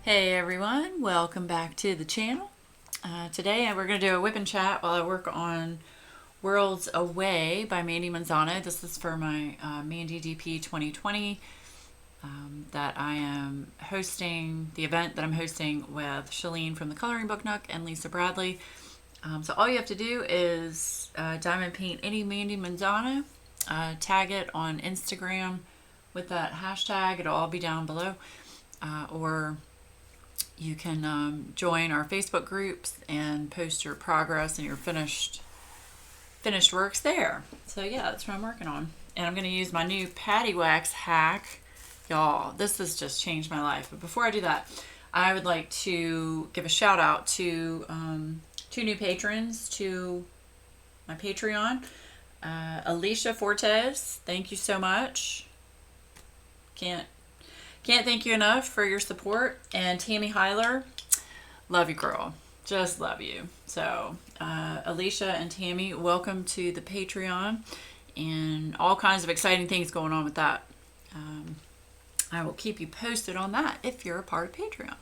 Hey everyone, welcome back to the channel. Today we're going to do a whip and chat while I work on Worlds Away by Mandie Manzano. This is for my Mandie DP 2020 that I am hosting, the event that I'm hosting with Shelleen from the Coloring Book Nook and Lisa Bradley. So all you have to do is diamond paint any Mandie Manzano, tag it on Instagram with that hashtag. It'll all be down below. Or you can join our Facebook groups and post your progress and your finished works there. So yeah, that's what I'm working on. And I'm going to use my new patty wax hack. Y'all, this has just changed my life. But before I do that, I would like to give a shout out to two new patrons to my Patreon. Alicia Fortes, thank you so much. Can't thank you enough for your support. And Tammy Heiler, love you, girl. Just love you. So, Alicia and Tammy, welcome to the Patreon and all kinds of exciting things going on with that. I will keep you posted on that if you're a part of Patreon.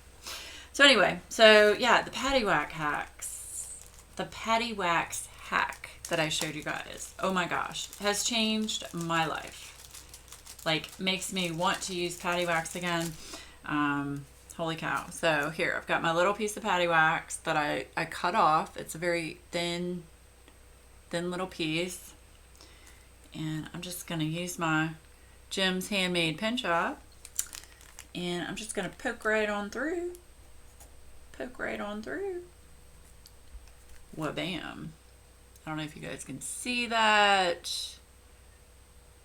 So anyway, so yeah, the patty wax hacks. The patty wax hack that I showed you guys. Oh my gosh, has changed my life. Like, makes me want to use patty wax again. Holy cow. So here, I've got my little piece of patty wax that I cut off. It's a very thin little piece. And I'm just going to use my Jim's Handmade Pen Shop. And I'm just going to poke right on through. Poke right on through. Wha-bam. I don't know if you guys can see that.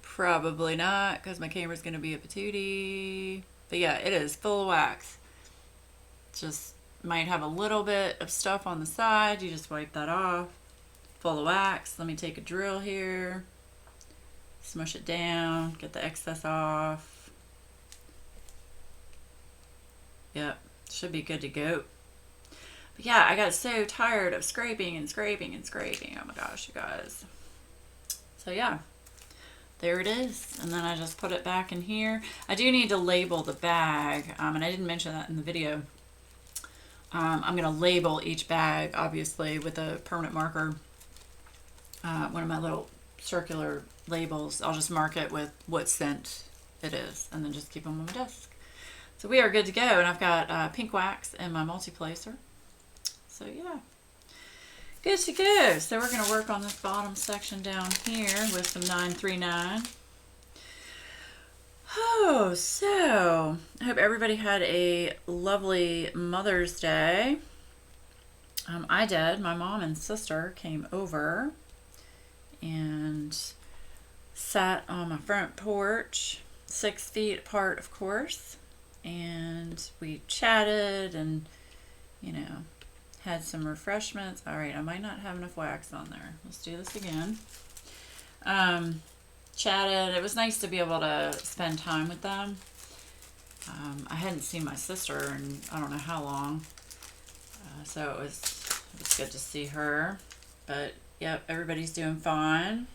Probably not, because my camera's going to be a patootie. But yeah, it is full of wax. Just might have a little bit of stuff on the side. You just wipe that off. Full of wax. Let me take a drill here. Smush it down. Get the excess off. Yep, should be good to go. But yeah, I got so tired of scraping and scraping and scraping. Oh my gosh, you guys. So yeah. There it is, and then I just put it back in here. I do need to label the bag, and I didn't mention that in the video. I'm going to label each bag, obviously, with a permanent marker. One of my little circular labels. I'll just mark it with what scent it is, and then just keep them on my desk. So we are good to go, and I've got pink wax in my multi-placer. So yeah. Good to go. So we're going to work on this bottom section down here with some 939. Oh, so I hope everybody had a lovely Mother's Day. I did. My mom and sister came over and sat on my front porch, 6 feet apart, of course, and we chatted and, you know, had some refreshments. All right, I might not have enough wax on there. Let's do this again. Chatted. It was nice to be able to spend time with them. I hadn't seen my sister in I don't know how long, so it was good to see her. But yep, everybody's doing fine.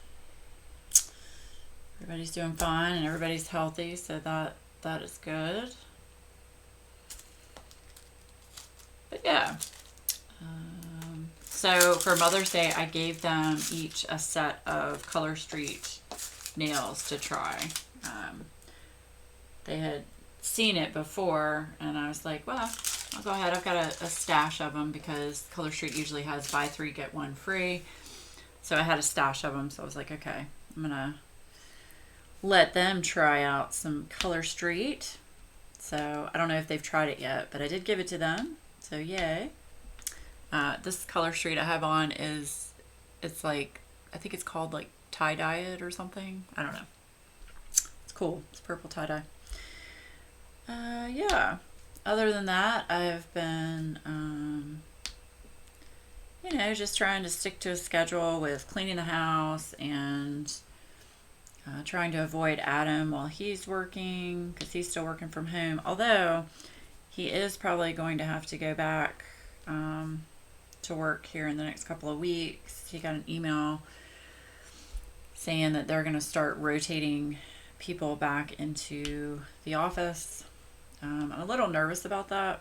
Everybody's doing fine, and everybody's healthy, so that is good. But yeah. So for Mother's Day, I gave them each a set of Color Street nails to try. They had seen it before, and I was like, well, I'll go ahead. I've got a stash of them because Color Street usually has buy 3, get 1 free. So I had a stash of them, so I was like, okay, I'm going to let them try out some Color Street. So I don't know if they've tried it yet, but I did give it to them. So yay. This Color Street I have on it's like, I think it's called like tie-dye it or something. I don't know. It's cool. It's purple tie-dye. Yeah. Other than that, I've been, you know, just trying to stick to a schedule with cleaning the house and trying to avoid Adam while he's working because he's still working from home. Although he is probably going to have to go back to work here in the next couple of weeks. He got an email saying that they're going to start rotating people back into the office. I'm a little nervous about that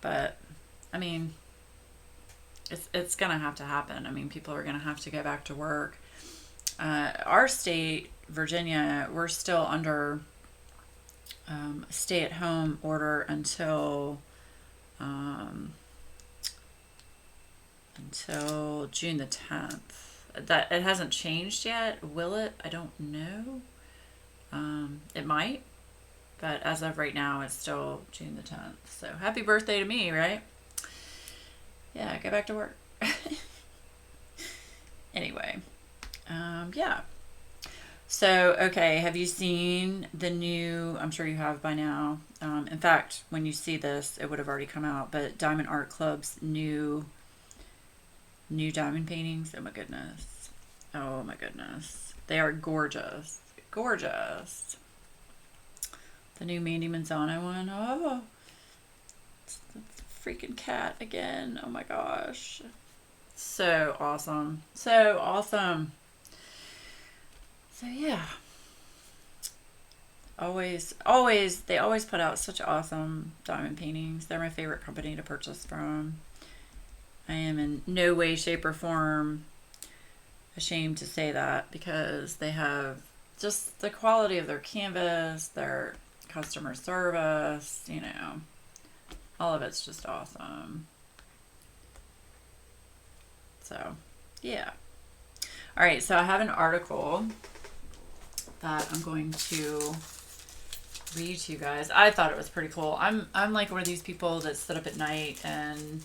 But I mean, it's gonna have to happen. I mean, people are gonna have to go back to work. Our state, Virginia, we're still under stay-at-home order until June the 10th. That it hasn't changed yet. Will it? I don't know. It might, but as of right now, it's still June the 10th. So happy birthday to me, right? Yeah, go back to work. Anyway, yeah. So, okay, have you seen the new, I'm sure you have by now. In fact, when you see this, it would have already come out, but Diamond Art Club's new diamond paintings. Oh my goodness. Oh my goodness. They are gorgeous. Gorgeous. The new Mandie Manzano one. Oh, it's the freaking cat again. Oh my gosh. So awesome. So awesome. So yeah. They always put out such awesome diamond paintings. They're my favorite company to purchase from. I am in no way, shape, or form ashamed to say that, because they have just the quality of their canvas, their customer service, all of it's just awesome. So, yeah. All right, so I have an article that I'm going to read to you guys. I thought it was pretty cool. I'm like one of these people that sit up at night and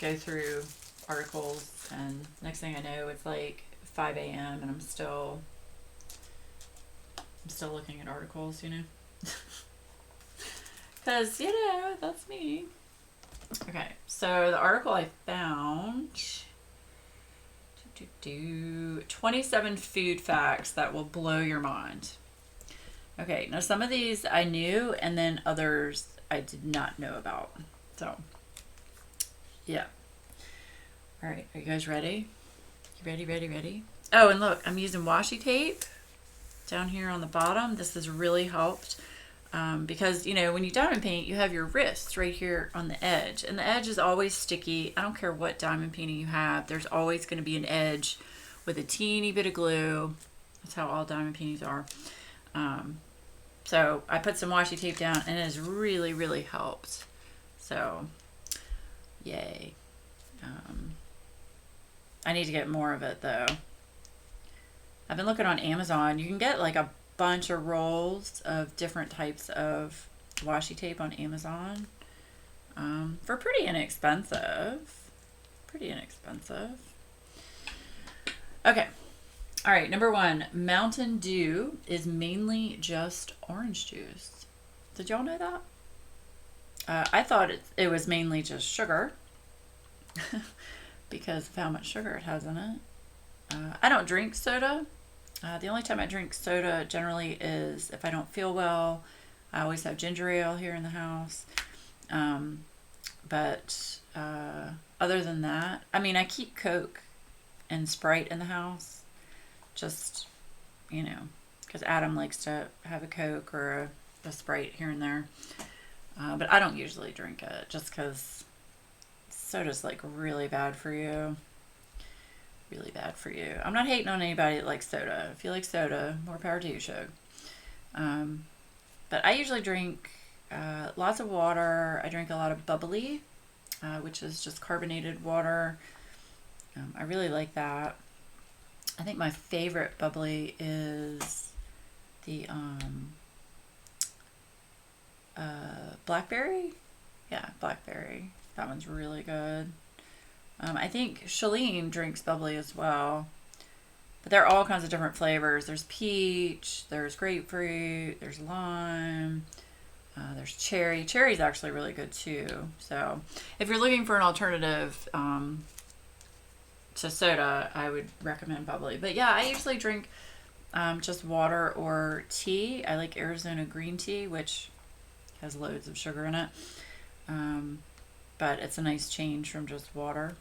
go through articles, and next thing I know, it's like 5 a.m. and I'm still looking at articles, because that's me. Okay, so the article I found, 27 food facts that will blow your mind. Okay, now some of these I knew, and then others I did not know about. So, yeah. All right, are you guys ready? You ready? Oh, and look, I'm using washi tape down here on the bottom. This has really helped because, when you diamond paint, you have your wrists right here on the edge, and the edge is always sticky. I don't care what diamond painting you have. There's always going to be an edge with a teeny bit of glue. That's how all diamond paintings are. So I put some washi tape down, and it has really, really helped. So, yay. I need to get more of it, though. I've been looking on Amazon. You can get like a bunch of rolls of different types of washi tape on Amazon for pretty inexpensive. Okay. All right, number 1, Mountain Dew is mainly just orange juice. Did y'all know that? I thought it was mainly just sugar because of how much sugar it has in it. I don't drink soda. The only time I drink soda generally is if I don't feel well. I always have ginger ale here in the house. But other than that, I mean, I keep Coke and Sprite in the house. Just, because Adam likes to have a Coke or a Sprite here and there. But I don't usually drink it just because soda's like really bad for you. Really bad for you. I'm not hating on anybody that likes soda. If you like soda, more power to you, Shug. But I usually drink lots of water. I drink a lot of bubbly, which is just carbonated water. I really like that. I think my favorite bubbly is the blackberry. Yeah, blackberry. That one's really good. I think Shelleen drinks bubbly as well. But there are all kinds of different flavors. There's peach, there's grapefruit, there's lime, there's cherry. Cherry's actually really good too. So if you're looking for an alternative to soda, I would recommend bubbly. But yeah, I usually drink just water or tea. I like Arizona green tea, which has loads of sugar in it. But it's a nice change from just water.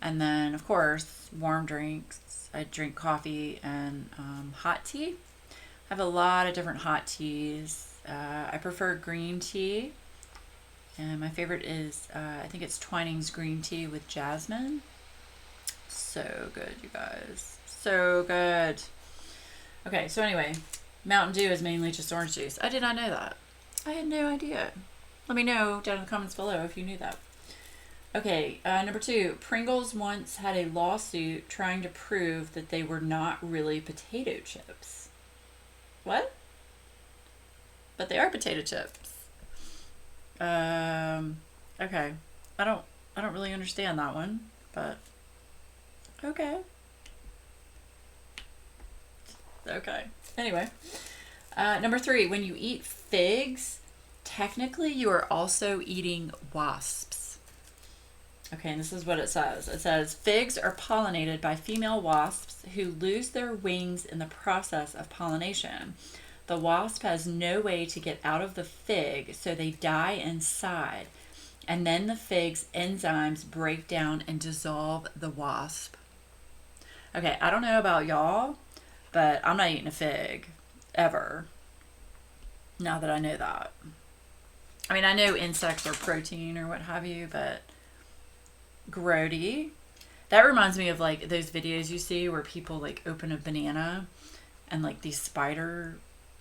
And then, of course, warm drinks. I drink coffee and hot tea. I have a lot of different hot teas. I prefer green tea And my favorite is, I think it's Twining's green tea with jasmine. So good, you guys. So good. Okay, so anyway, Mountain Dew is mainly just orange juice. I did not know that. I had no idea. Let me know down in the comments below if you knew that. Okay, number 2. Pringles once had a lawsuit trying to prove that they were not really potato chips. What? But they are potato chips. Okay. I don't really understand that one, but okay. Okay. Anyway, number 3, when you eat figs, technically you are also eating wasps. Okay, and this is what it says. It says, figs are pollinated by female wasps who lose their wings in the process of pollination. The wasp has no way to get out of the fig, so they die inside. And then the fig's enzymes break down and dissolve the wasp. Okay, I don't know about y'all, but I'm not eating a fig ever. Now that I know that. I mean, I know insects are protein or what have you, but grody. That reminds me of like those videos you see where people like open a banana and like these spider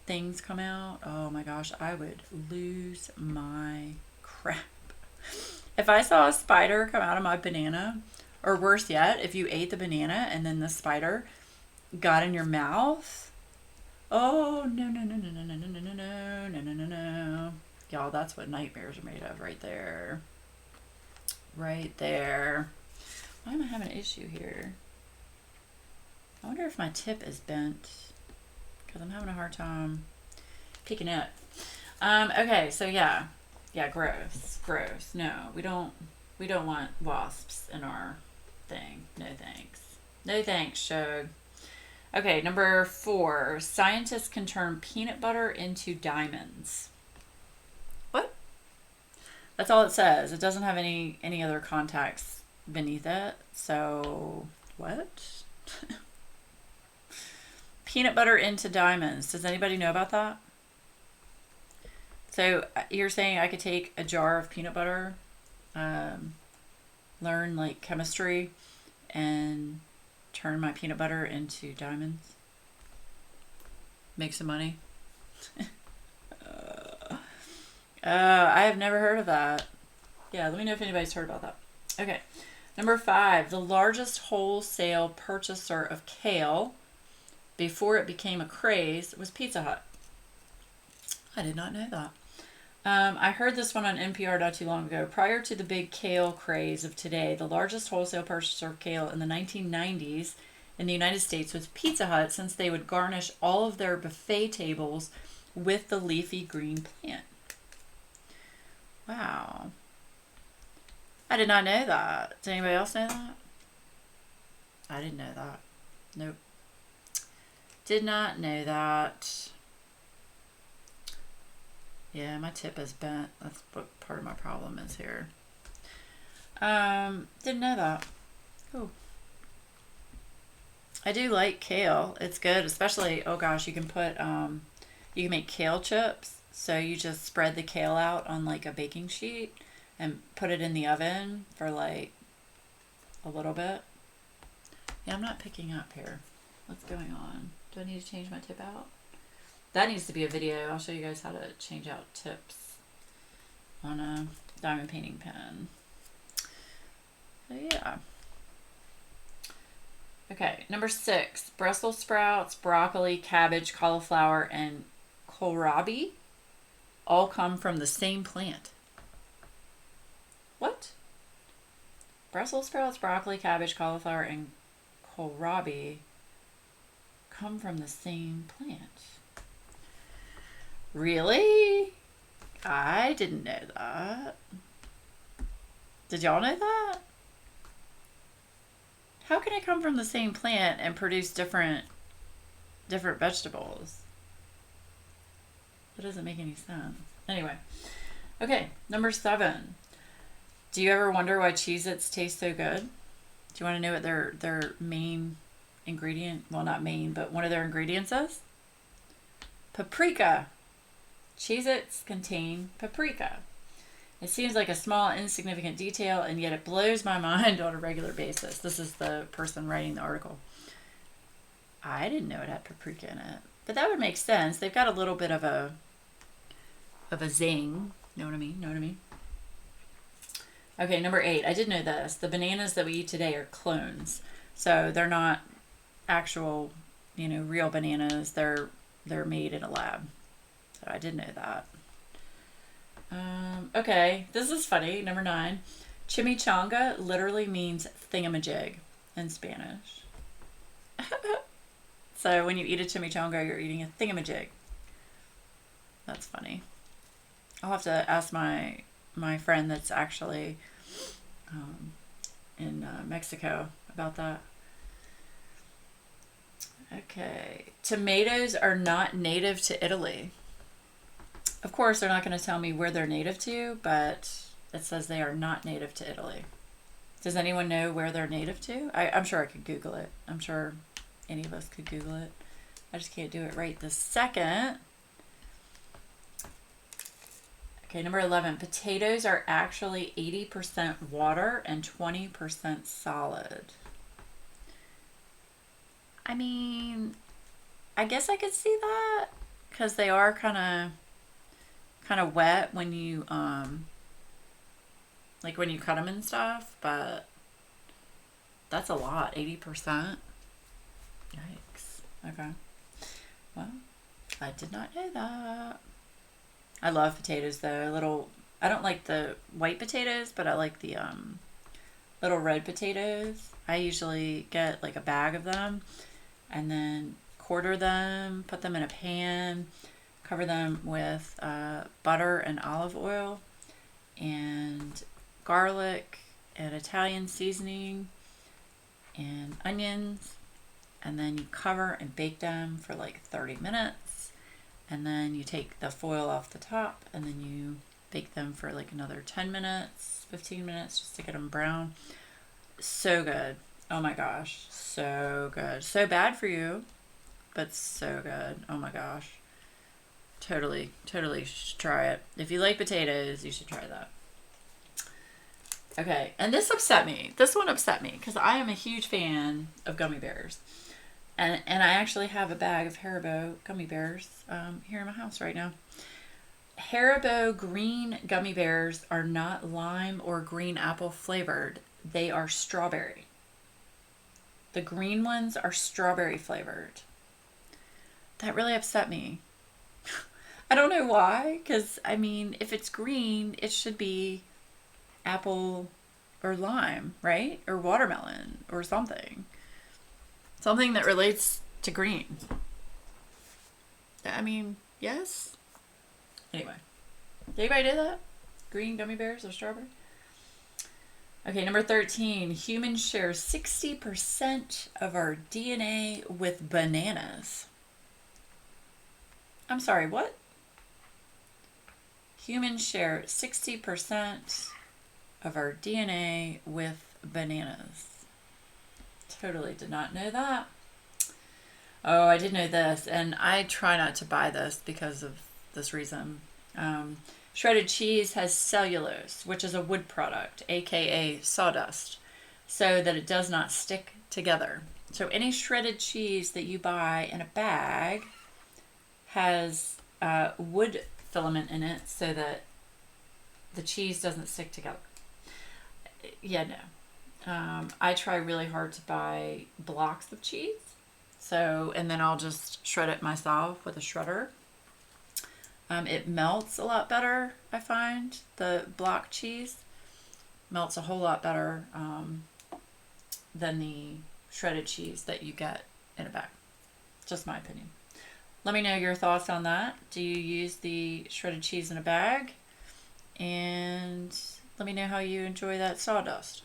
things come out. Oh my gosh, I would lose my crap. If I saw a spider come out of my banana, or worse yet, if you ate the banana and then the spider got in your mouth. Oh, no, no, no, no, no, no, no, no, no, no, no, no, no. Y'all, that's what nightmares are made of right there. Right there. Why am I having an issue here? I wonder if my tip is bent because I'm having a hard time picking it. Okay, so yeah, gross. No, we don't want wasps in our thing. No thanks. No thanks, Shug. Okay, number 4. Scientists can turn peanut butter into diamonds. What? That's all it says. It doesn't have any other context beneath it. So, what? Peanut butter into diamonds. Does anybody know about that? So, you're saying I could take a jar of peanut butter, learn like chemistry, and turn my peanut butter into diamonds? Make some money? I have never heard of that. Yeah, let me know if anybody's heard about that. Okay. Number 5, the largest wholesale purchaser of kale before it became a craze was Pizza Hut. I did not know that. I heard this one on NPR not too long ago. Prior to the big kale craze of today, the largest wholesale purchaser of kale in the 1990s in the United States was Pizza Hut, since they would garnish all of their buffet tables with the leafy green plant. Wow. I did not know that. Does anybody else know that? I didn't know that. Nope. Did not know that. Yeah, my tip is bent. That's what part of my problem is here. Didn't know that. Cool. I do like kale. It's good, especially, oh gosh, you can put, you can make kale chips. So you just spread the kale out on like a baking sheet and put it in the oven for like a little bit. Yeah, I'm not picking up here. What's going on? Do I need to change my tip out? That needs to be a video. I'll show you guys how to change out tips on a diamond painting pen. So yeah. Okay, number 6. Brussels sprouts, broccoli, cabbage, cauliflower, and kohlrabi all come from the same plant. What? Brussels sprouts, broccoli, cabbage, cauliflower, and kohlrabi come from the same plant. Really? I didn't know that. Did y'all know that? How can it come from the same plant and produce different vegetables? That doesn't make any sense. Anyway. Okay, number 7. Do you ever wonder why Cheez-Its taste so good? Do you want to know what their main ingredient, well, not main, but one of their ingredients is? Paprika. Cheez-Its contain paprika. It seems like a small, insignificant detail, and yet it blows my mind on a regular basis. This is the person writing the article. I didn't know it had paprika in it, but that would make sense. They've got a little bit of a zing. Know what I mean? Know what I mean? Okay, number 8. I did know this. The bananas that we eat today are clones, so they're not actual, real bananas. They're made in a lab. So I did know that. Okay, this is funny. Number 9. Chimichanga literally means thingamajig in Spanish. So when you eat a chimichanga, you're eating a thingamajig. That's funny. I'll have to ask my friend that's actually in Mexico about that. Okay. Tomatoes are not native to Italy. Of course, they're not going to tell me where they're native to, but it says they are not native to Italy. Does anyone know where they're native to? I'm sure I could Google it. I'm sure any of us could Google it. I just can't do it right this second. Okay, number 11. Potatoes are actually 80% water and 20% solid. I mean, I guess I could see that because they are kind of wet when you like when you cut them and stuff, but that's a lot. 80%. Yikes. Okay. Well, I did not know that. I love potatoes though. I don't like the white potatoes, but I like the little red potatoes. I usually get like a bag of them and then quarter them, put them in a pan, cover them with butter and olive oil and garlic and Italian seasoning and onions, and then you cover and bake them for like 30 minutes, and then you take the foil off the top and then you bake them for like another 10 minutes, 15 minutes just to get them brown. So good. Oh my gosh, so good. So bad for you, but so good. Oh my gosh. Totally should try it. If you like potatoes, you should try that. Okay, and this upset me. This one upset me because I am a huge fan of gummy bears. And I actually have a bag of Haribo gummy bears here in my house right now. Haribo green gummy bears are not lime or green apple flavored. They are strawberry. The green ones are strawberry flavored. That really upset me. I don't know why, because, I mean, if it's green, it should be apple or lime, right? Or watermelon or something. Something that relates to green. I mean, yes? Anyway. Did anybody do that? Green gummy bears or strawberry? Okay, number 13. Humans share 60% of our DNA with bananas. I'm sorry, what? Humans share 60% of our DNA with bananas. Totally did not know that. Oh, I did know this, and I try not to buy this because of this reason. Shredded cheese has cellulose, which is a wood product, aka sawdust, so that it does not stick together. So any shredded cheese that you buy in a bag has wood filament in it so that the cheese doesn't stick together. Yeah, no. I try really hard to buy blocks of cheese. So, and then I'll just shred it myself with a shredder. It melts a lot better, I find. The block cheese melts a whole lot better than the shredded cheese that you get in a bag. Just my opinion. Let me know your thoughts on that. Do you use the shredded cheese in a bag? And let me know how you enjoy that sawdust.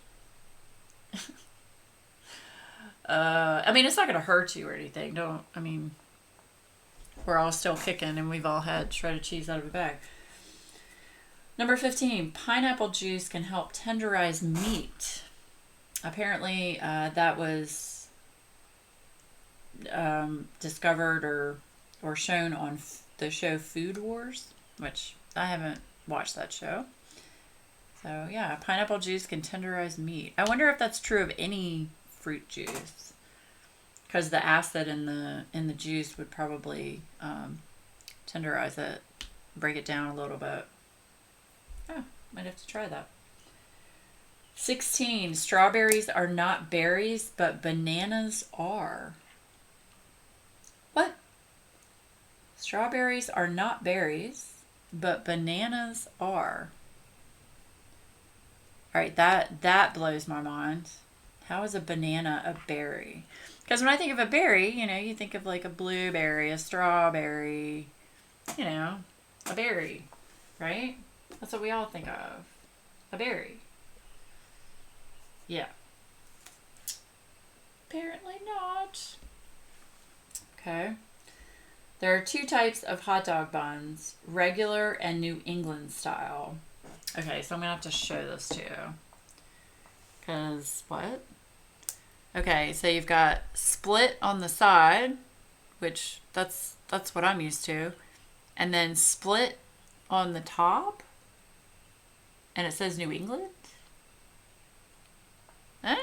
I mean, it's not going to hurt you or anything. We're all still kicking and we've all had shredded cheese out of a bag. Number 15, pineapple juice can help tenderize meat. Apparently, that was discovered or shown on the show Food Wars, which I haven't watched that show. So yeah, pineapple juice can tenderize meat. I wonder if that's true of any fruit juice, because the acid in the juice would probably tenderize it, break it down a little bit. Oh, might have to try that. 16. Strawberries are not berries, but bananas are. What? Strawberries are not berries, but bananas are. All right, that blows my mind. How is a banana a berry? Because when I think of a berry, you think of like a blueberry, a strawberry, a berry, right? That's what we all think of. A berry. Yeah. Apparently not. Okay. There are 2 types of hot dog buns, regular and New England style. Okay, so I'm going to have to show this to you. Because, what? Okay, so you've got split on the side, which that's what I'm used to. And then split on the top. And it says New England? Eh?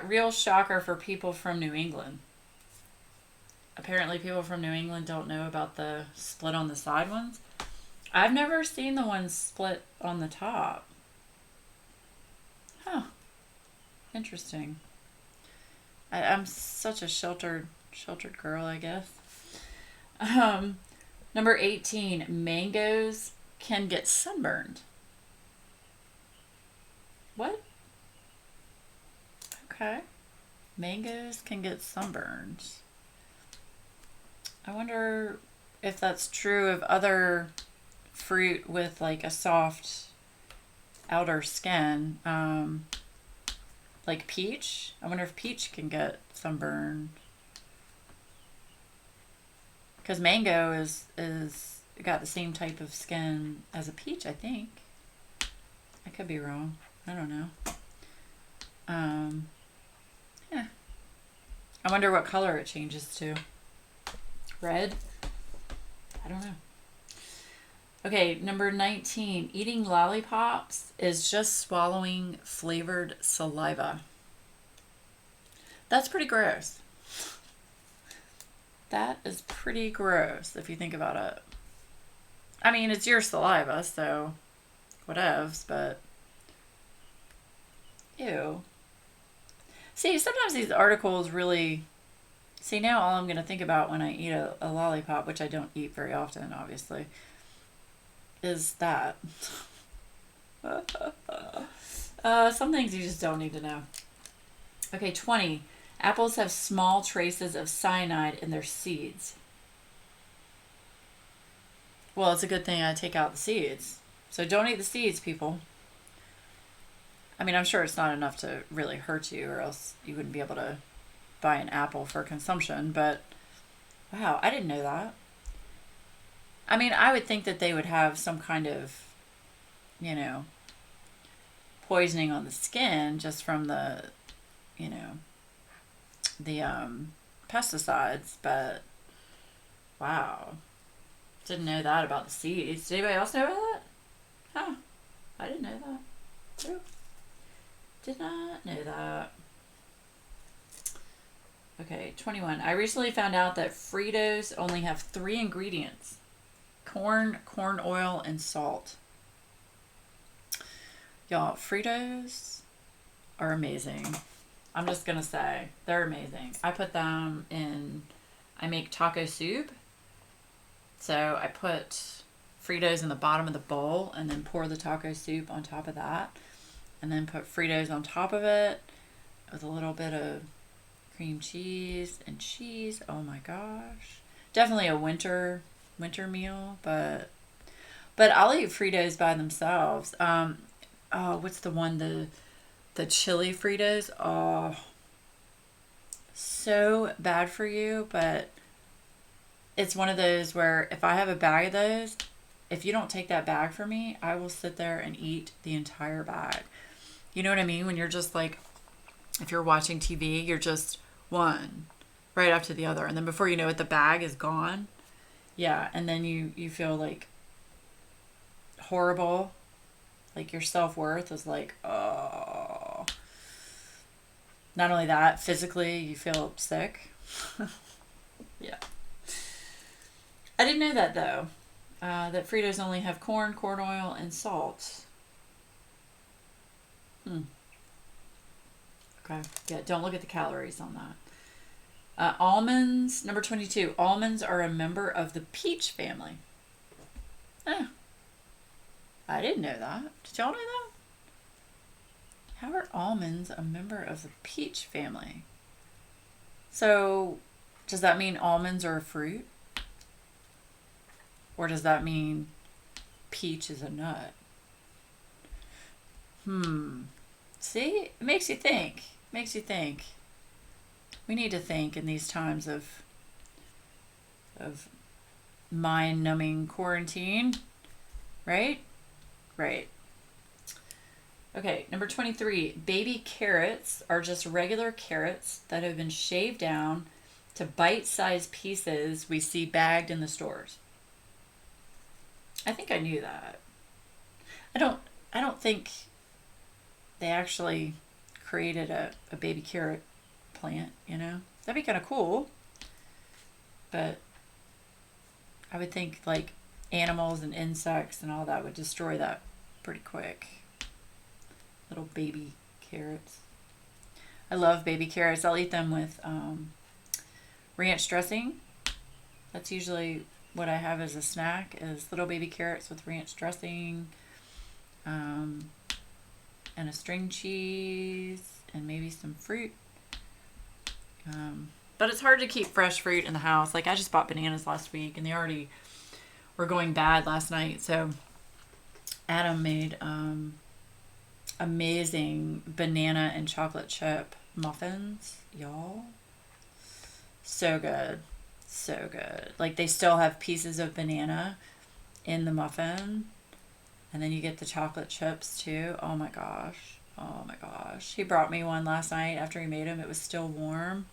Real shocker for people from New England. Apparently people from New England don't know about the split on the side ones. I've never seen the ones split on the top. Huh. Interesting. I'm such a sheltered girl, I guess. Number 18, mangoes can get sunburned. What? Okay. Mangoes can get sunburned. I wonder if that's true of other fruit with like a soft outer skin. Like peach. I wonder if peach can get sunburned. Because mango is got the same type of skin as a peach, I think. I could be wrong. I don't know. Yeah. I wonder what color it changes to. Red? I don't know. Okay, number 19. Eating lollipops is just swallowing flavored saliva. That's pretty gross. That is pretty gross if you think about it. I mean, it's your saliva, so whatevs, but ew. See, sometimes these articles really... See, now all I'm going to think about when I eat a lollipop, which I don't eat very often, obviously, is that. Some things you just don't need to know. Okay, 20. Apples have small traces of cyanide in their seeds. Well, it's a good thing I take out the seeds. So don't eat the seeds, people. I mean, I'm sure it's not enough to really hurt you, or else you wouldn't be able to buy an apple for consumption, but wow, I didn't know that. I mean, I would think that they would have some kind of, poisoning on the skin just from the pesticides, but wow. Didn't know that about the seeds. Did anybody else know about that? Huh. I didn't know that. Nope. Did not know that. Okay, 21. I recently found out that Fritos only have 3 ingredients. Corn oil, and salt. Y'all, Fritos are amazing. I'm just going to say, they're amazing. I put them in, I make taco soup. So I put Fritos in the bottom of the bowl and then pour the taco soup on top of that. And then put Fritos on top of it with a little bit of cream cheese and cheese. Oh my gosh. Definitely a winter meal, but I'll eat Fritos by themselves. What's the one, the chili Fritos? Oh, so bad for you, but it's one of those where if I have a bag of those, if you don't take that bag from me, I will sit there and eat the entire bag. You know what I mean? When you're just like, if you're watching TV, you're just one right after the other. And then before you know it, the bag is gone. Yeah. And then you feel like horrible Like your self-worth is like, oh. Not only that, physically you feel sick. Yeah. I didn't know that though. That Fritos only have corn, corn oil, and salt. Okay. Yeah, don't look at the calories on that. Almonds, number 22. Almonds are a member of the peach family. Eh, I didn't know that. Did y'all know that? How are almonds a member of the peach family? So, does that mean almonds are a fruit? Or does that mean peach is a nut? See? It makes you think. Makes you think. We need to think in these times of mind-numbing quarantine, right? Right. Okay, number 23. Baby carrots are just regular carrots that have been shaved down to bite-sized pieces we see bagged in the stores. I think I knew that. I don't think they actually created a baby carrot plant, you know? That'd be kind of cool. But I would think like animals and insects and all that would destroy that pretty quick. Little baby carrots. I love baby carrots. I'll eat them with ranch dressing. That's usually what I have as a snack is little baby carrots with ranch dressing, and a string cheese and maybe some fruit. But it's hard to keep fresh fruit in the house. Like I just bought bananas last week and they already were going bad last night. So Adam made amazing banana and chocolate chip muffins, y'all. So good. So good. Like they still have pieces of banana in the muffin. And then you get the chocolate chips too. Oh my gosh. Oh my gosh. He brought me one last night after he made them. It was still warm.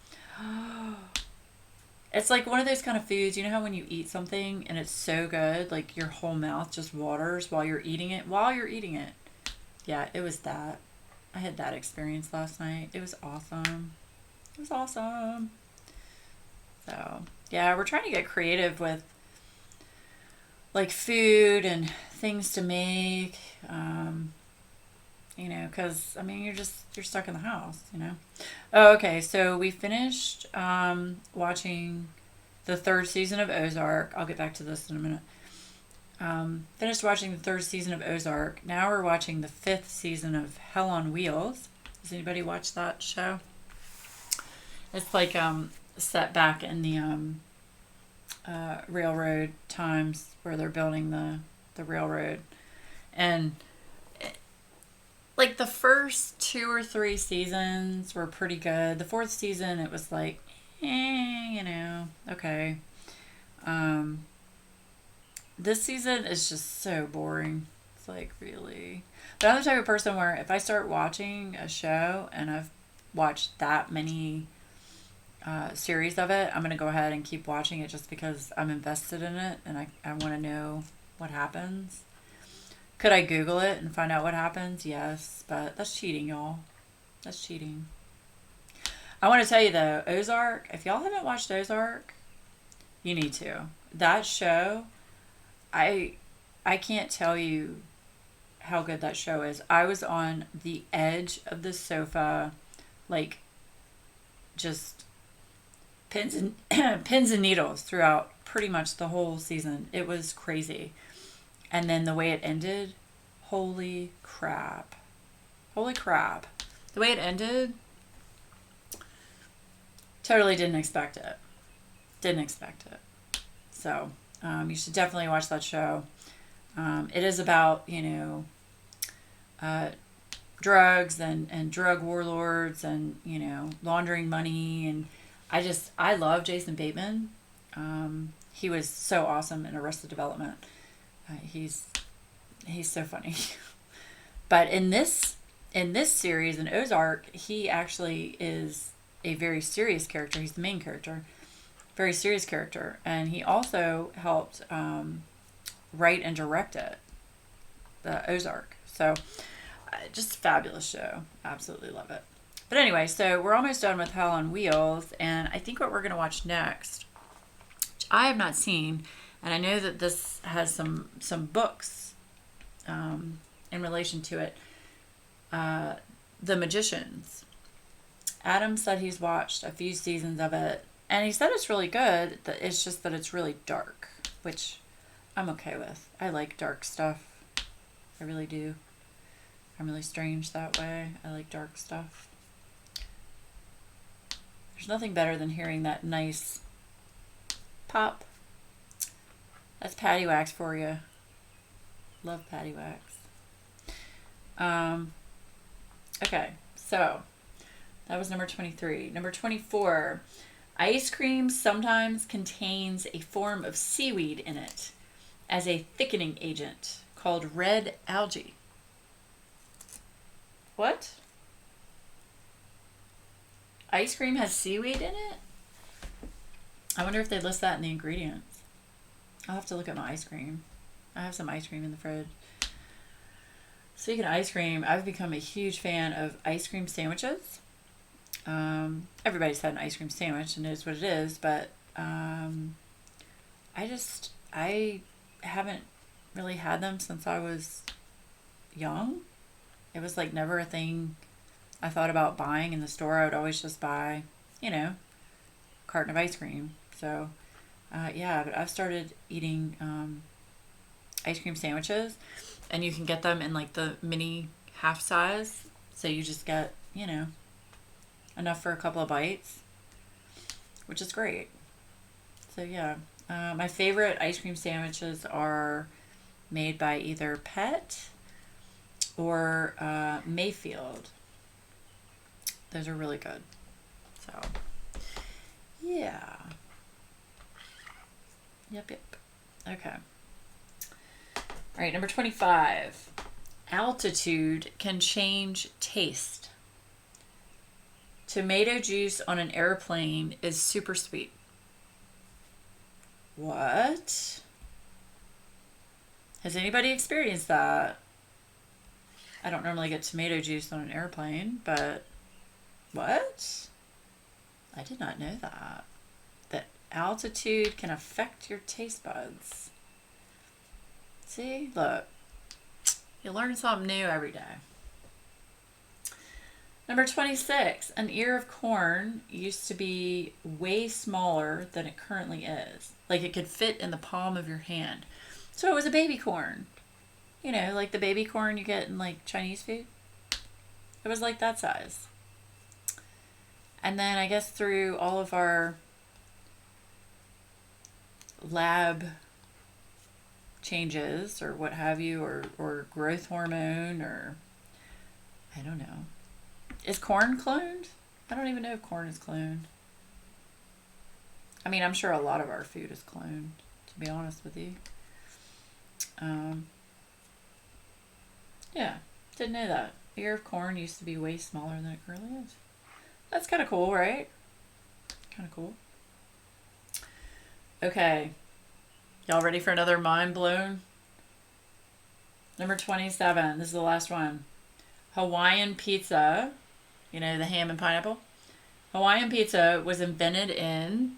It's like one of those kind of foods, you know how when you eat something and it's so good, like your whole mouth just waters while you're eating it? While you're eating it. Yeah, it was that. I had that experience last night. It was awesome. It was awesome. So, yeah, we're trying to get creative with like food and things to make. You know, because I mean, you're stuck in the house, you know. Oh, okay, so we finished watching the third season of Ozark. I'll get back to this in a minute. Finished watching the third season of Ozark. Now we're watching the fifth season of Hell on Wheels. Does anybody watch that show? It's like set back in the railroad times where they're building the railroad. And like the first 2 or 3 seasons were pretty good. The fourth season, it was like, you know, okay. This season is just so boring. It's like, really. But I'm the type of person where if I start watching a show and I've watched that many series of it, I'm going to go ahead and keep watching it just because I'm invested in it and I want to know what happens. Could I Google it and find out what happens? Yes, but that's cheating, y'all. That's cheating. I want to tell you though, Ozark, if y'all haven't watched Ozark, you need to. That show, I can't tell you how good that show is. I was on the edge of the sofa, like just pins and pins and needles throughout pretty much the whole season. It was crazy. And then the way it ended, holy crap. Holy crap. The way it ended, totally didn't expect it. Didn't expect it. So, you should definitely watch that show. It is about, you know, drugs and drug warlords and, you know, laundering money. And I love Jason Bateman. He was so awesome in Arrested Development. He's so funny. But in this series, in Ozark, he actually is a very serious character. He's the main character. Very serious character. And he also helped write and direct it. Ozark. So just a fabulous show. Absolutely love it. But anyway, so we're almost done with Hell on Wheels, and I think what we're going to watch next, which I have not seen, and I know that this has some books in relation to it. The Magicians. Adam said he's watched a few seasons of it, and he said it's really good. It's just that it's really dark, which I'm okay with. I like dark stuff. I really do. I'm really strange that way. I like dark stuff. There's nothing better than hearing that nice pop. That's patty wax for you. Love patty wax. Okay, so that was number 23. Number 24. Ice cream sometimes contains a form of seaweed in it as a thickening agent called red algae. What? Ice cream has seaweed in it? I wonder if they list that in the ingredients. I'll have to look at my ice cream. I have some ice cream in the fridge. Speaking of ice cream, I've become a huge fan of ice cream sandwiches. Everybody's had an ice cream sandwich and knows what it is, but I haven't really had them since I was young. It was like never a thing I thought about buying in the store. I would always just buy, a carton of ice cream. So, yeah, but I've started eating ice cream sandwiches, and you can get them in like the mini half size. So you just get, enough for a couple of bites, which is great. So, yeah, my favorite ice cream sandwiches are made by either Pet or Mayfield. Those are really good. So, yeah. Yep. Okay. All right, number 25. Altitude can change taste. Tomato juice on an airplane is super sweet. What? Has anybody experienced that? I don't normally get tomato juice on an airplane, but what? I did not know that. That altitude can affect your taste buds. See, look. You learn something new every day. Number 26. An ear of corn used to be way smaller than it currently is. Like it could fit in the palm of your hand. So it was a baby corn. Like the baby corn you get in like Chinese food. It was like that size. And then I guess through all of our lab changes or what have you, or growth hormone, or I don't know. Is corn cloned? I don't even know if corn is cloned. I mean, I'm sure a lot of our food is cloned, to be honest with you. Yeah, didn't know that. Ear of corn used to be way smaller than it currently is. That's kind of cool, right? Kind of cool. Okay. Y'all ready for another mind blown? Number 27. This is the last one. Hawaiian Pizza. The ham and pineapple. Hawaiian Pizza was invented in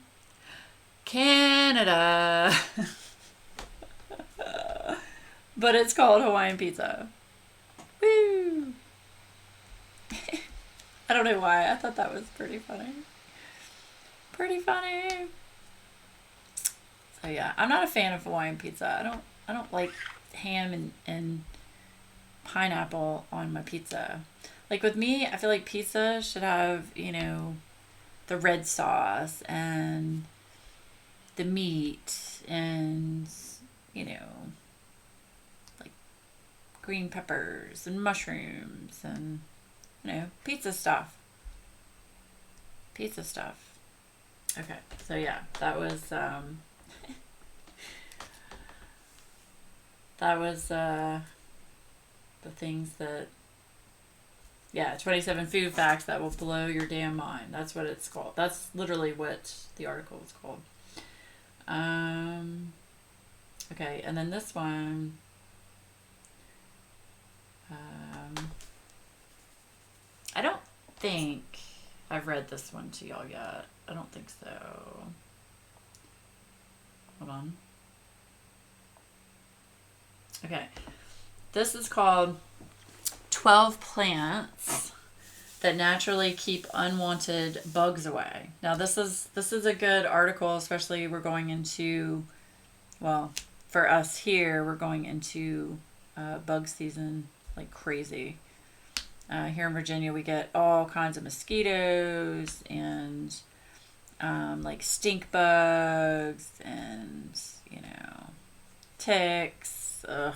Canada. But it's called Hawaiian Pizza. Woo! I don't know why. I thought that was pretty funny. Pretty funny. So yeah, I'm not a fan of Hawaiian pizza. I don't like ham and pineapple on my pizza. Like with me, I feel like pizza should have, the red sauce and the meat and, like green peppers and mushrooms and, pizza stuff. Pizza stuff. Okay, so yeah, that was the things that, 27 food facts that will blow your damn mind. That's what it's called. That's literally what the article is called. Okay, and then this one, think I've read this one to y'all yet. I don't think so. Hold on. Okay. This is called 12 Plants That Naturally Keep Unwanted Bugs Away. Now this is a good article, especially we're going into, well, for us here, we're going into bug season like crazy. Here in Virginia, we get all kinds of mosquitoes and like stink bugs and, you know, ticks. Ugh,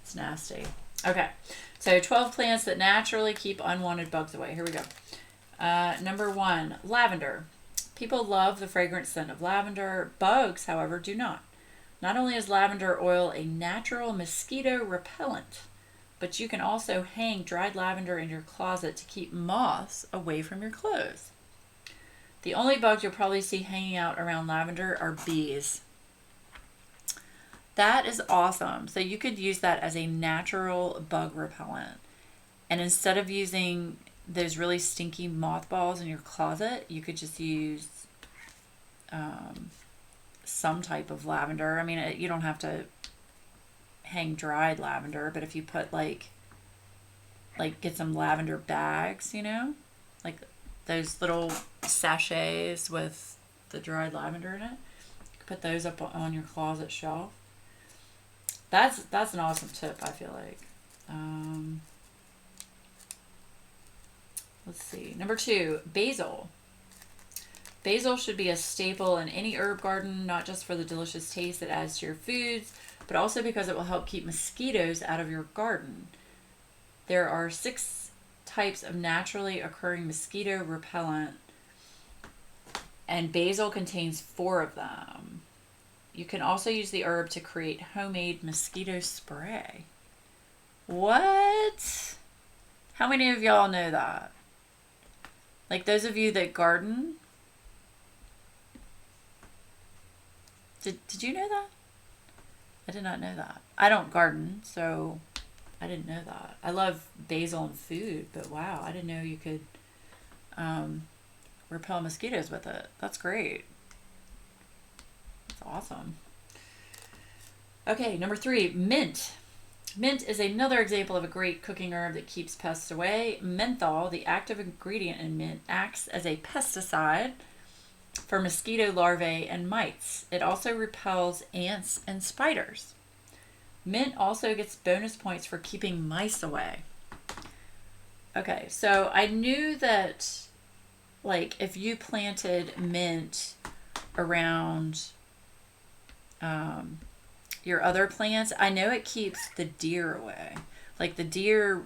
it's nasty. Okay, so 12 plants that naturally keep unwanted bugs away. Here we go. Number 1, lavender. People love the fragrant scent of lavender. Bugs, however, do not. Not only is lavender oil a natural mosquito repellent, but you can also hang dried lavender in your closet to keep moths away from your clothes. The only bugs you'll probably see hanging out around lavender are bees. That is awesome. So you could use that as a natural bug repellent. And instead of using those really stinky mothballs in your closet, you could just use some type of lavender. I mean, you don't have to hang dried lavender, but if you put like get some lavender bags, you know, like those little sachets with the dried lavender in it, you can put those up on your closet shelf. That's an awesome tip, I feel like. Let's see. Number 2, basil. Basil should be a staple in any herb garden, not just for the delicious taste it adds to your foods, but also because it will help keep mosquitoes out of your garden. There are 6 types of naturally occurring mosquito repellent, and basil contains 4 of them. You can also use the herb to create homemade mosquito spray. What? How many of y'all know that? Like those of you that garden? Did you know that? I did not know that. I don't garden, so I didn't know that. I love basil and food, but wow, I didn't know you could repel mosquitoes with it. That's great. That's awesome. Okay, number 3, mint. Mint is another example of a great cooking herb that keeps pests away. Menthol, the active ingredient in mint, acts as a pesticide for mosquito larvae and mites. It also repels ants and spiders. Mint also gets bonus points for keeping mice away. Okay, so I knew that like if you planted mint around your other plants, I know it keeps the deer away. Like the deer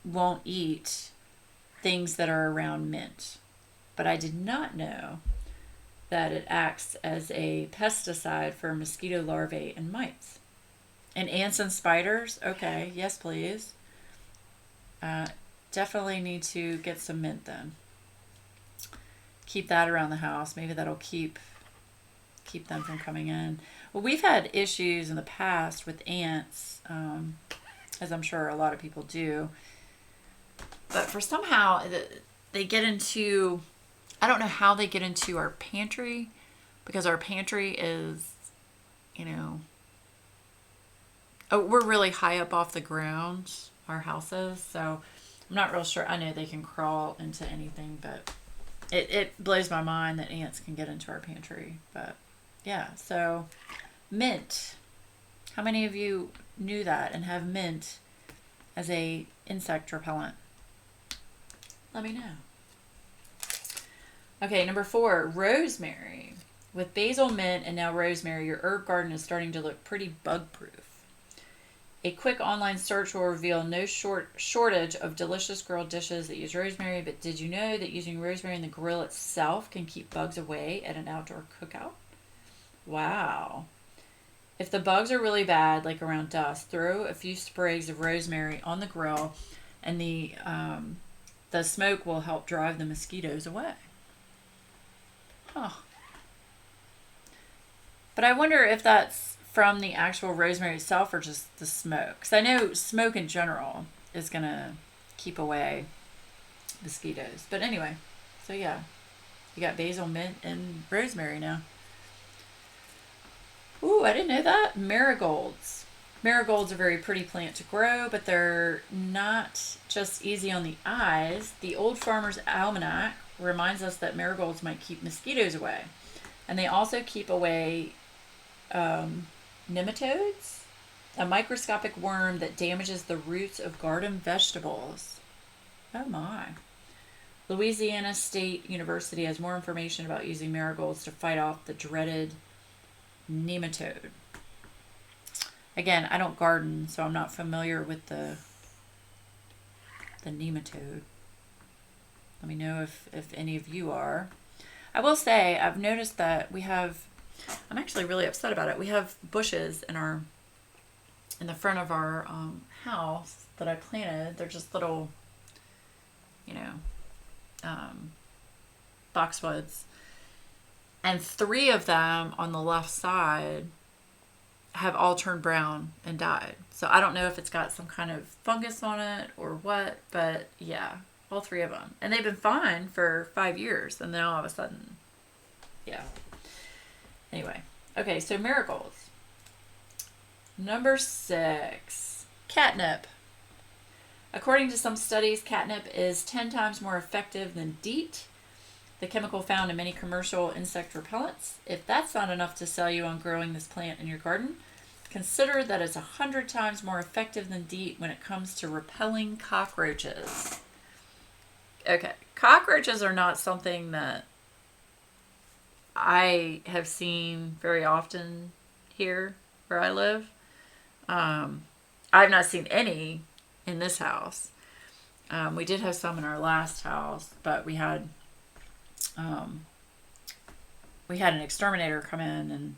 won't eat things that are around mint. But I did not know that it acts as a pesticide for mosquito larvae and mites. And ants and spiders? Okay, yes please. Definitely need to get some mint then. Keep that around the house. Maybe that'll keep them from coming in. Well, we've had issues in the past with ants, as I'm sure a lot of people do. But for somehow they get into, I don't know how they get into our pantry, because our pantry is, you know, we're really high up off the ground, our house is, so I'm not real sure. I know they can crawl into anything, but it blows my mind that ants can get into our pantry. But yeah, so mint. How many of you knew that and have mint as a insect repellent? Let me know. Okay, number 4, rosemary. With basil, mint, and now rosemary, your herb garden is starting to look pretty bug-proof. A quick online search will reveal no shortage of delicious grilled dishes that use rosemary, but did you know that using rosemary in the grill itself can keep bugs away at an outdoor cookout? Wow. If the bugs are really bad, like around dust, throw a few sprigs of rosemary on the grill, and the smoke will help drive the mosquitoes away. Huh. But I wonder if that's from the actual rosemary itself or just the smoke. Because I know smoke in general is going to keep away mosquitoes. But anyway, so yeah, you got basil, mint, and rosemary now. Ooh, I didn't know that. Marigolds. Marigolds are a very pretty plant to grow, but they're not just easy on the eyes. The Old Farmer's Almanac reminds us that marigolds might keep mosquitoes away. And they also keep away nematodes, a microscopic worm that damages the roots of garden vegetables. Oh my. Louisiana State University has more information about using marigolds to fight off the dreaded nematode. Again, I don't garden, so I'm not familiar with the nematode. Let me know if any of you are. I will say, I've noticed that I'm actually really upset about it. We have bushes in the front of our house that I planted. They're just little, boxwoods. And 3 of them on the left side have all turned brown and died. So I don't know if it's got some kind of fungus on it or what, but yeah, all 3 of them. And they've been fine for 5 years, and then all of a sudden, yeah. Anyway, okay, so marigolds. Number 6, catnip. According to some studies, catnip is 10 times more effective than DEET, the chemical found in many commercial insect repellents. If that's not enough to sell you on growing this plant in your garden, consider that it's 100 times more effective than DEET when it comes to repelling cockroaches. Okay, cockroaches are not something that I have seen very often here where I live. I've not seen any in this house. We did have some in our last house, but we had an exterminator come in and,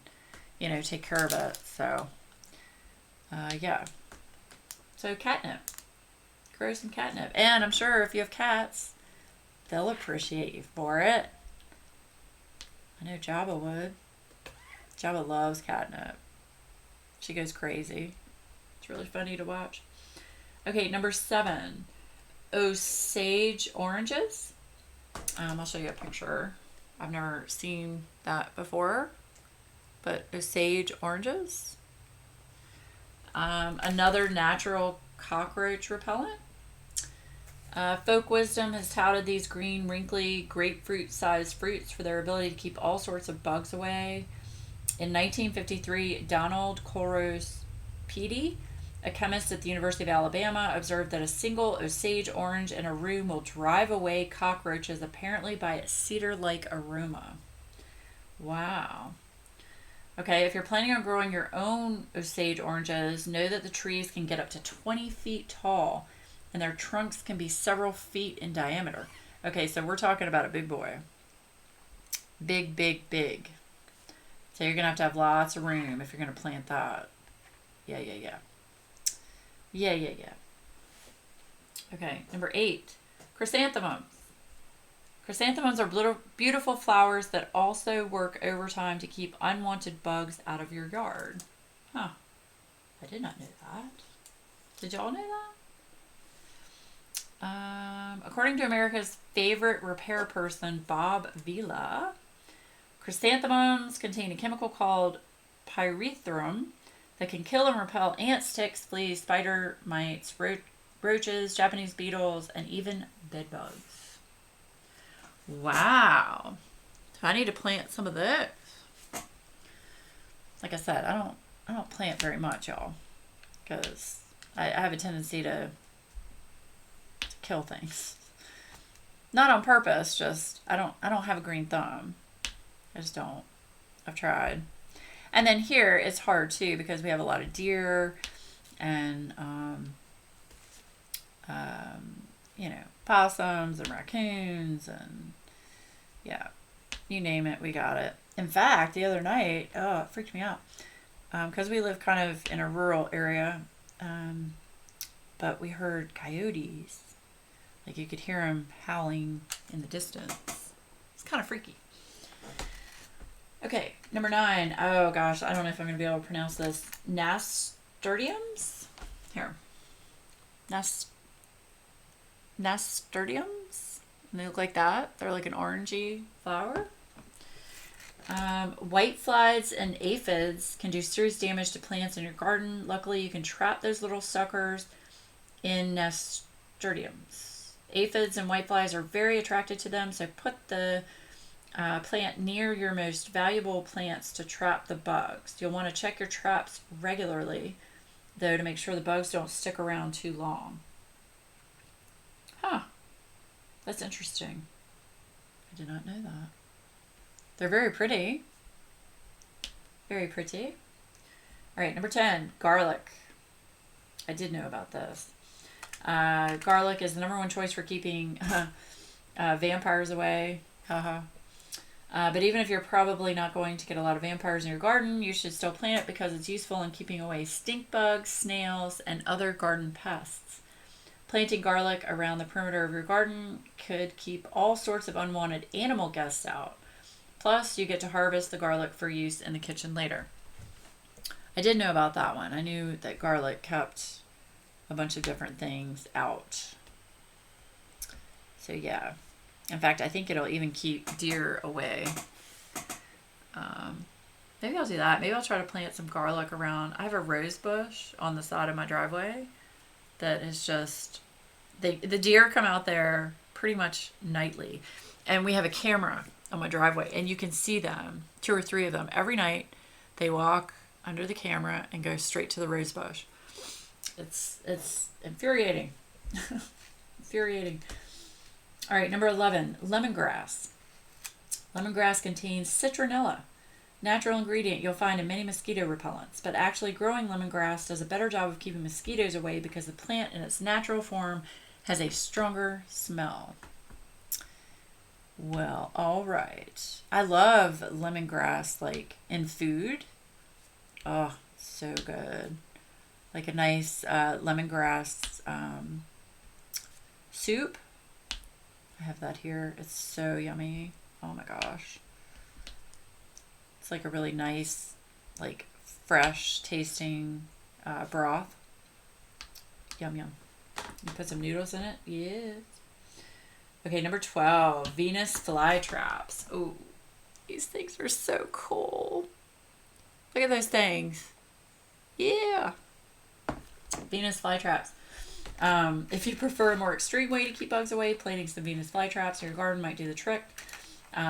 take care of it. So, yeah. So catnip. Grow some catnip. And I'm sure if you have cats, they'll appreciate you for it. I know Jabba would. Jabba loves catnip. She goes crazy. It's really funny to watch. Okay, number 7. Osage oranges. I'll show you a picture. I've never seen that before. But Osage oranges. Another natural cockroach repellent. Folk wisdom has touted these green, wrinkly, grapefruit-sized fruits for their ability to keep all sorts of bugs away. In 1953, Donald Coros Petey, a chemist at the University of Alabama, observed that a single Osage orange in a room will drive away cockroaches, apparently by its cedar-like aroma. Wow. Okay, if you're planning on growing your own Osage oranges, know that the trees can get up to 20 feet tall, and their trunks can be several feet in diameter. Okay, so we're talking about a big boy. Big, big, big. So you're going to have lots of room if you're going to plant that. Yeah. Okay, number 8. Chrysanthemums. Chrysanthemums are little beautiful flowers that also work overtime to keep unwanted bugs out of your yard. Huh. I did not know that. Did y'all know that? According to America's favorite repair person, Bob Vila, chrysanthemums contain a chemical called pyrethrum that can kill and repel ants, ticks, fleas, spider mites, roaches, Japanese beetles, and even bed bugs. Wow. So I need to plant some of this. Like I said, I don't plant very much, y'all, because I have a tendency to kill things. Not on purpose, just I don't have a green thumb. I just don't. I've tried. And then here it's hard too because we have a lot of deer and possums and raccoons and yeah, you name it, we got it. In fact, the other night, it freaked me out because we live kind of in a rural area, but we heard coyotes. Like you could hear them howling in the distance. It's kind of freaky. Okay, number 9. Oh gosh, I don't know if I'm going to be able to pronounce this. Nasturtiums? Here. Nasturtiums? And they look like that. They're like an orangey flower. Whiteflies and aphids can do serious damage to plants in your garden. Luckily, you can trap those little suckers in nasturtiums. Aphids and whiteflies are very attracted to them, so put the plant near your most valuable plants to trap the bugs. You'll want to check your traps regularly, though, to make sure the bugs don't stick around too long. Huh. That's interesting. I did not know that. They're very pretty. Very pretty. All right, number 10, garlic. I did know about this. Garlic is the number one choice for keeping vampires away. Haha. But even if you're probably not going to get a lot of vampires in your garden, you should still plant it because it's useful in keeping away stink bugs, snails, and other garden pests. Planting garlic around the perimeter of your garden could keep all sorts of unwanted animal guests out. Plus, you get to harvest the garlic for use in the kitchen later. I did know about that one. I knew that garlic kept a bunch of different things out. So yeah. In fact, I think it'll even keep deer away. Maybe I'll do that. Maybe I'll try to plant some garlic around. I have a rose bush on the side of my driveway that is just... the deer come out there pretty much nightly. And we have a camera on my driveway, and you can see them, 2 or 3 of them, every night. They walk under the camera and go straight to the rose bush. It's infuriating. Infuriating. All right, number 11, lemongrass. Lemongrass contains citronella, natural ingredient you'll find in many mosquito repellents, but actually growing lemongrass does a better job of keeping mosquitoes away because the plant in its natural form has a stronger smell. Well, all right. I love lemongrass, like, in food. Oh, so good. Like a nice lemongrass soup. I have that here. It's so yummy. Oh my gosh. It's like a really nice, like, fresh tasting broth. Yum, yum. You put some noodles in it? Yes. Okay, number 12, Venus flytraps. Ooh, these things are so cool. Look at those things. Yeah. Venus flytraps. If you prefer a more extreme way to keep bugs away, planting some Venus flytraps in your garden might do the trick.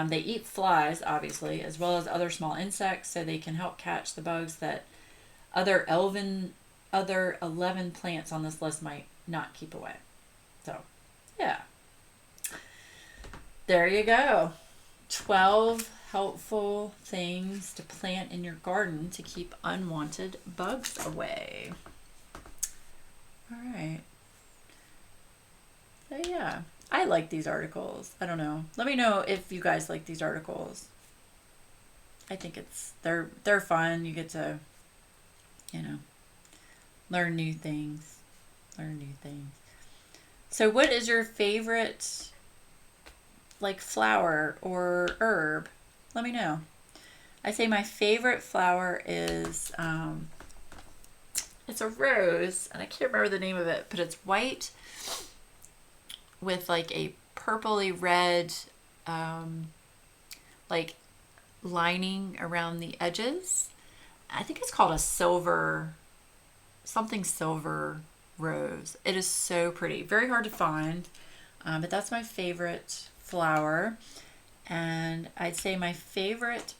They eat flies, obviously, as well as other small insects, so they can help catch the bugs that other 11 plants on this list might not keep away. So, yeah. There you go. 12 helpful things to plant in your garden to keep unwanted bugs away. All right. So yeah, I like these articles. I don't know. Let me know if you guys like these articles. I think they're fun. You get to, learn new things. So what is your favorite, like, flower or herb? Let me know. I say my favorite flower is, it's a rose, and I can't remember the name of it, but it's white with like a purpley red, like, lining around the edges. I think it's called a silver rose. It is so pretty. Very hard to find, but that's my favorite flower. And I'd say my favorite,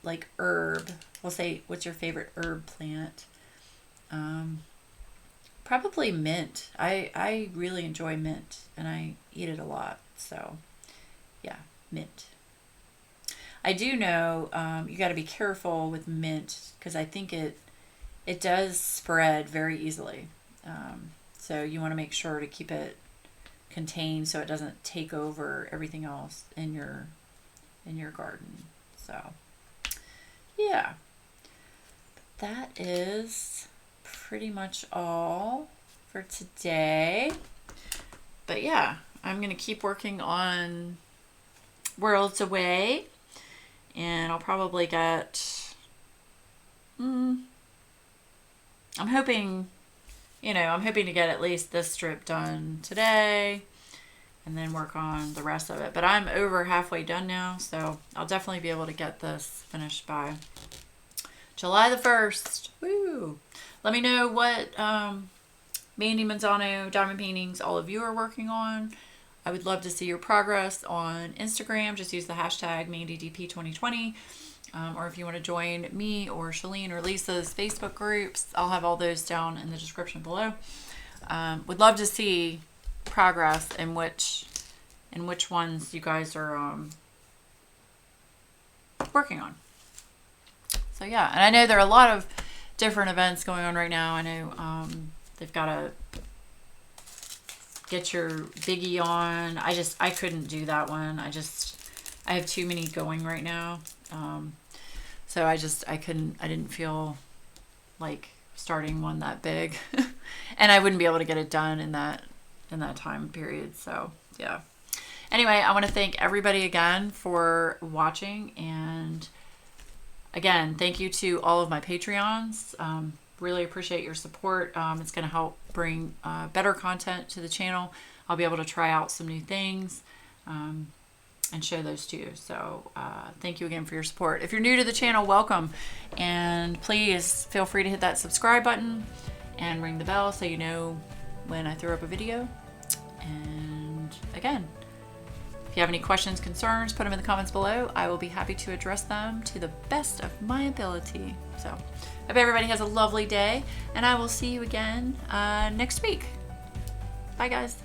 like, herb. We'll say, what's your favorite herb plant? Probably mint. I really enjoy mint, and I eat it a lot. So, yeah, mint. I do know you got to be careful with mint because I think it does spread very easily. So you want to make sure to keep it contained so it doesn't take over everything else in your garden. So, yeah. That is pretty much all for today. But yeah, I'm going to keep working on Worlds Away, and I'll probably get, I'm hoping to get at least this strip done today, and then work on the rest of it. But I'm over halfway done now, so I'll definitely be able to get this finished by July the 1st. Woo! Let me know what Mandie, Manzano, diamond paintings all of you are working on. I would love to see your progress on Instagram. Just use the hashtag MandieDP2020. Or if you want to join me or Shelleen or Lisa's Facebook groups, I'll have all those down in the description below. Would love to see progress in which ones you guys are working on. So yeah, and I know there are a lot of different events going on right now. I know they've got to get your biggie on. I couldn't do that one. I have too many going right now. So I didn't feel like starting one that big and I wouldn't be able to get it done in that time period. So yeah. Anyway, I want to thank everybody again for watching, and again, thank you to all of my Patreons. Really appreciate your support. It's going to help bring better content to the channel. I'll be able to try out some new things and show those to you. So thank you again for your support. If you're new to the channel, welcome. And please feel free to hit that subscribe button and ring the bell so you know when I throw up a video. And again, if you have any questions, concerns, put them in the comments below. I will be happy to address them to the best of my ability. So hope everybody has a lovely day, and I will see you again next week. Bye, guys.